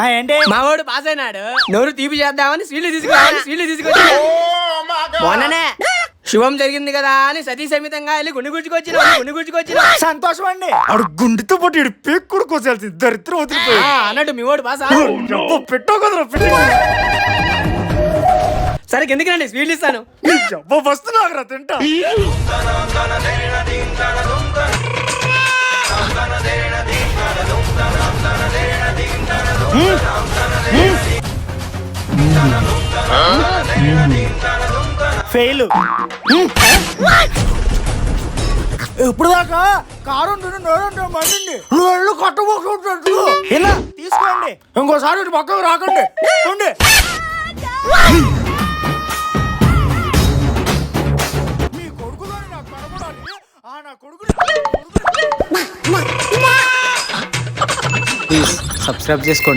ఏంటి మావాడు పాస్ అయినాడు. నోరు తీపి చేద్దామని స్వీట్లు తీసుకొచ్చి మొన్ననే శుభం జరిగింది కదా అని సతీ సమేతంగా వెళ్ళి గుండు గుర్చుకొచ్చిన సంతోషం అండి. అడు గుండెతో పాటు ఇడు పేక్ కూడా కోసాల్సింది. దరిద్రం వదిలిపోయి అన్నట్టు మీ వాడు పాస్. పెట్టో కదరా సరే ఎందుకండి స్వీట్లు ఇస్తాను. వస్తున్నారా తింటా. ఫెయిల్. ఇప్పుడు దాకా కారు మండి నువ్వు కట్టబోకుంటు ఇలా తీసుకోండి. ఇంకోసారి పక్కకు రాకండి. మీ కొడుకులో నాకు కనపడాలి. నా కొడుకు ప్లీజ్ సబ్స్క్రైబ్ చేసుకోండి.